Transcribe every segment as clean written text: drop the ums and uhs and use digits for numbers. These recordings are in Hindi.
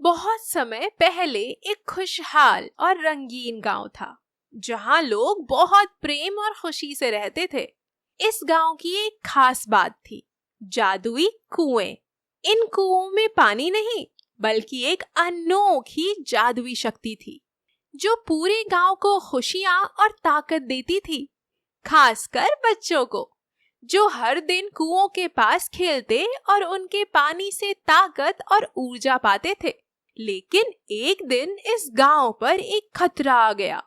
बहुत समय पहले एक खुशहाल और रंगीन गांव था, जहां लोग बहुत प्रेम और खुशी से रहते थे। इस गांव की एक खास बात थी, जादुई कुएं। इन कुओं में पानी नहीं, बल्कि एक अनोखी जादुई शक्ति थी, जो पूरे गांव को खुशियां और ताकत देती थी, खासकर बच्चों को, जो हर दिन कुओं के पास खेलते और उनके पानी से ताकत और ऊर्जा पाते थे। लेकिन एक दिन इस गांव पर एक खतरा आ गया।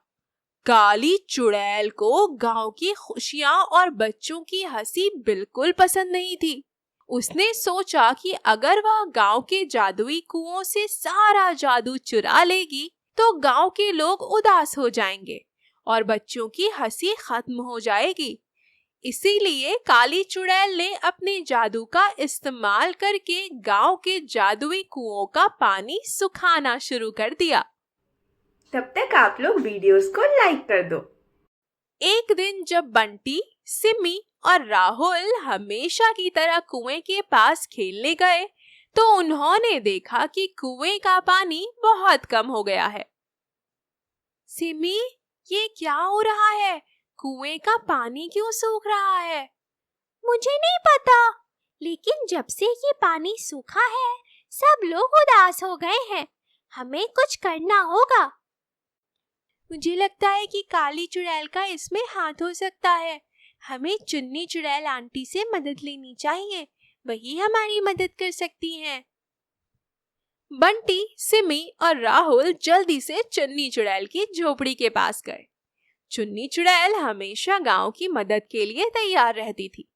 काली चुड़ैल को गांव की खुशियां और बच्चों की हंसी बिल्कुल पसंद नहीं थी। उसने सोचा कि अगर वह गांव के जादुई कुओं से सारा जादू चुरा लेगी, तो गांव के लोग उदास हो जाएंगे और बच्चों की हंसी खत्म हो जाएगी। इसीलिए काली चुड़ैल ने अपने जादू का इस्तेमाल करके गांव के जादुई कुओं का पानी सुखाना शुरू कर दिया। तब तक आप लोग वीडियोस को लाइक कर दो। एक दिन जब बंटी, सिमी और राहुल हमेशा की तरह कुएं के पास खेलने गए, तो उन्होंने देखा कि कुएं का पानी बहुत कम हो गया है। सिमी, ये क्या हो रहा है? कुएं का पानी क्यों सूख रहा है? मुझे नहीं पता, लेकिन जब से ये पानी सूखा है, सब लोग उदास हो गए हैं। हमें कुछ करना होगा। मुझे लगता है कि काली चुड़ैल का इसमें हाथ हो सकता है। हमें चुन्नी चुड़ैल आंटी से मदद लेनी चाहिए, वही हमारी मदद कर सकती हैं। बंटी, सिमी और राहुल जल्दी से चुन्नी चुड़ैल की झोपड़ी के पास गए। चुन्नी चुड़ैल हमेशा गांव की मदद के लिए तैयार रहती थी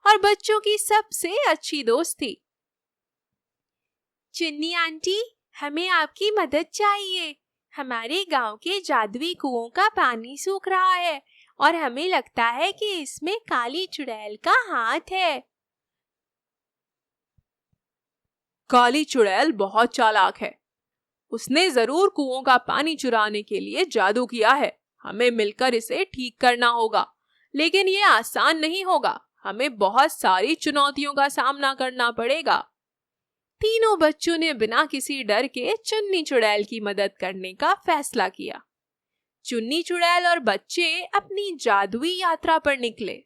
और बच्चों की सबसे अच्छी दोस्त थी। चुन्नी आंटी, हमें आपकी मदद चाहिए। हमारे गांव के जादुई कुओं का पानी सूख रहा है और हमें लगता है कि इसमें काली चुड़ैल का हाथ है। काली चुड़ैल बहुत चालाक है। उसने जरूर कुओं का पानी चुराने के लिए जादू किया है। हमें मिलकर इसे ठीक करना होगा, लेकिन ये आसान नहीं होगा। हमें बहुत सारी चुनौतियों का सामना करना पड़ेगा। तीनों बच्चों ने बिना किसी डर के चुन्नी चुड़ैल की मदद करने का फैसला किया। चुन्नी चुड़ैल और बच्चे अपनी जादुई यात्रा पर निकले।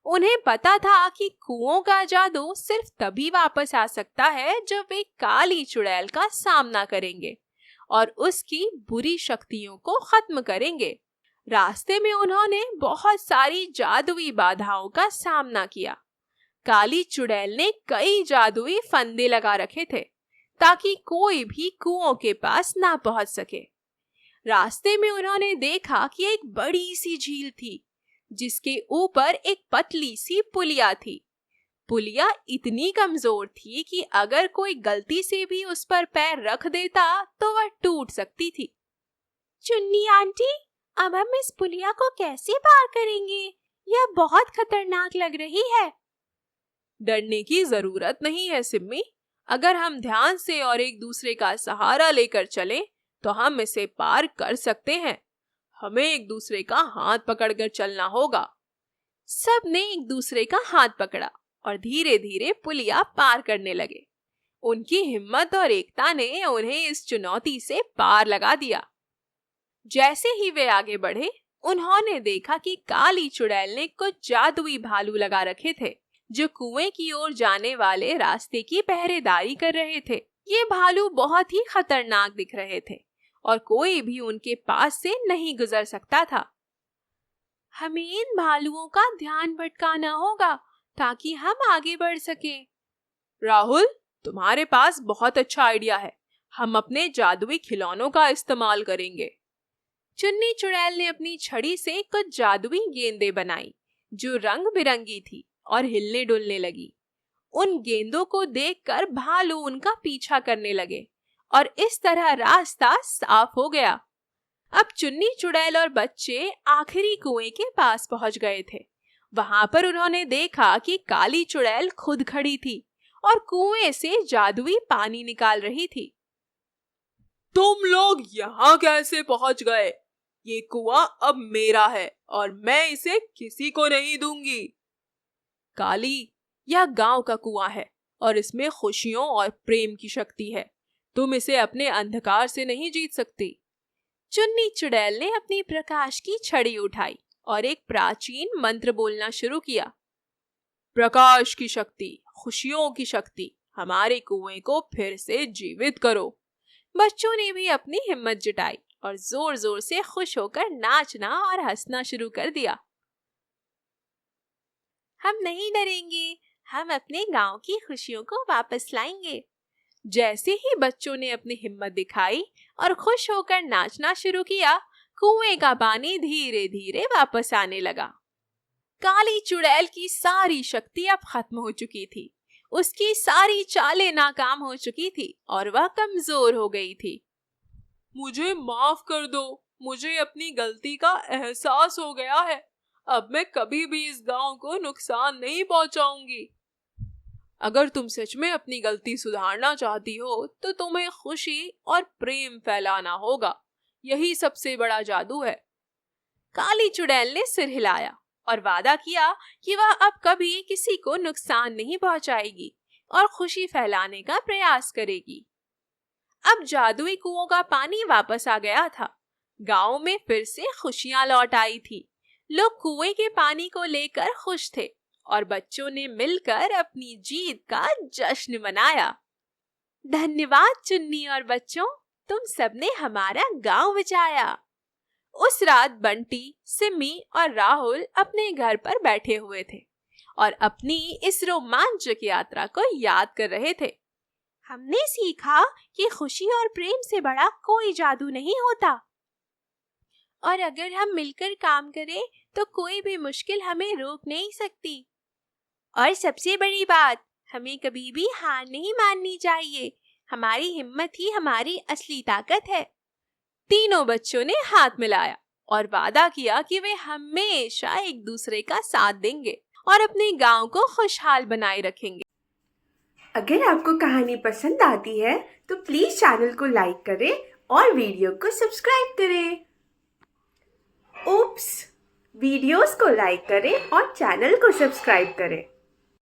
उन्हें पता था कि कुओं का जादू सिर्फ तभी वापस आ सकता है जब वे काली चुड़ैल का सामना करेंगे और उसकी बुरी शक्तियों को खत्म करेंगे। रास्ते में उन्होंने बहुत सारी जादुई बाधाओं का सामना किया। काली चुड़ैल ने कई जादुई फंदे लगा रखे थे, ताकि कोई भी कुओं के पास ना पहुंच सके। रास्ते में उन्होंने देखा कि एक बड़ी सी झील थी, जिसके ऊपर एक पतली सी पुलिया थी। पुलिया इतनी कमजोर थी कि अगर कोई गलती से भी उस पर पैर रख देता तो वह टूट सकती थी। चुन्नी आंटी, अब हम इस पुलिया को कैसे पार करेंगे? यह बहुत खतरनाक लग रही है। डरने की जरूरत नहीं है सिम्मी। अगर हम ध्यान से और एक दूसरे का सहारा लेकर चलें, तो हम इसे पार कर सकते हैं। हमें एक दूसरे का हाथ पकड़कर चलना होगा। सब ने एक दूसरे का हाथ पकड़ा और धीरे धीरे पुलिया पार करने लगे। उनकी हिम्मत और एकता ने उन्हें इस चुनौती से पार लगा दिया। जैसे ही वे आगे बढ़े, उन्होंने देखा कि काली चुड़ैल ने कुछ जादुई भालू लगा रखे थे, जो कुएं की ओर जाने वाले रास्ते की पहरेदारी कर रहे थे। ये भालू बहुत ही खतरनाक दिख रहे थे और कोई भी उनके पास से नहीं गुजर सकता था। हमें इन भालुओं का ध्यान भटकाना होगा ताकि हम आगे बढ़ सके। राहुल, तुम्हारे पास बहुत अच्छा आइडिया है। हम अपने जादुई खिलौनों का इस्तेमाल करेंगे। चुन्नी चुड़ैल ने अपनी छड़ी से कुछ जादुई गेंदें बनाई, जो रंग बिरंगी थी और हिलने डुलने लगी। उन गेंदों को देखकर भालू उनका पीछा करने लगे और इस तरह रास्ता साफ हो गया। अब चुन्नी चुड़ैल और बच्चे आखिरी कुएं के पास पहुंच गए थे। वहां पर उन्होंने देखा कि काली चुड़ैल खुद खड़ी थी और कुएं से जादुई पानी निकाल रही थी। तुम लोग यहाँ कैसे पहुंच गए? ये कुआं अब मेरा है और मैं इसे किसी को नहीं दूंगी। काली, यह गांव का कुआं है और इसमें खुशियों और प्रेम की शक्ति है। तुम इसे अपने अंधकार से नहीं जीत सकती। चुन्नी चुड़ैल ने अपनी प्रकाश की छड़ी उठाई और एक प्राचीन मंत्र बोलना शुरू किया। प्रकाश की शक्ति, खुशियों की शक्ति, हमारे कुएं को फिर से जीवित करो। बच्चों ने भी अपनी हिम्मत जुटाई और जोर जोर से खुश होकर नाचना और हंसना शुरू कर दिया। हम नहीं डरेंगे, हम अपने गांव की खुशियों को वापस लाएंगे। जैसे ही बच्चों ने अपनी हिम्मत दिखाई और खुश होकर नाचना शुरू किया, कुएं का पानी धीरे धीरे वापस आने लगा। काली चुड़ैल की सारी शक्ति अब खत्म हो चुकी थी। उसकी सारी चालें नाकाम हो चुकी थी और वह कमजोर हो गई थी। मुझे माफ कर दो, मुझे अपनी गलती का एहसास हो गया है। अब मैं कभी भी इस गांव को नुकसान नहीं पहुंचाऊंगी। अगर तुम सच में अपनी गलती सुधारना चाहती हो तो तुम्हें खुशी और प्रेम फैलाना होगा। यही सबसे बड़ा जादू है। काली चुड़ैल ने सिर हिलाया और वादा किया कि वह अब कभी किसी को नुकसान नहीं पहुंचाएगी और खुशी फैलाने का प्रयास करेगी। अब जादुई कुओं का पानी वापस आ गया था। गांव में फिर से खुशियां लौट आई थी। लोग कुएं के पानी को लेकर खुश थे और बच्चों ने मिलकर अपनी जीत का जश्न मनाया। धन्यवाद चुन्नी और बच्चों, तुम सबने हमारा गांव बचाया। उस रात बंटी, सिम्मी और राहुल अपने घर पर बैठे हुए थे और अपनी इस रोमांचक यात्रा को याद कर रहे थे। हमने सीखा कि खुशी और प्रेम से बड़ा कोई जादू नहीं होता और अगर हम मिलकर काम करें तो कोई भी मुश्किल हमें रोक नहीं सकती। और सबसे बड़ी बात, हमें कभी भी हार नहीं माननी चाहिए। हमारी हिम्मत ही हमारी असली ताकत है। तीनों बच्चों ने हाथ मिलाया और वादा किया कि वे हमेशा एक दूसरे का साथ देंगे और अपने गांव को खुशहाल बनाए रखेंगे। अगर आपको कहानी पसंद आती है तो प्लीज चैनल को लाइक करें और वीडियो को सब्सक्राइब करें। ओप्स, वीडियोस को लाइक करें और चैनल को सब्सक्राइब करें।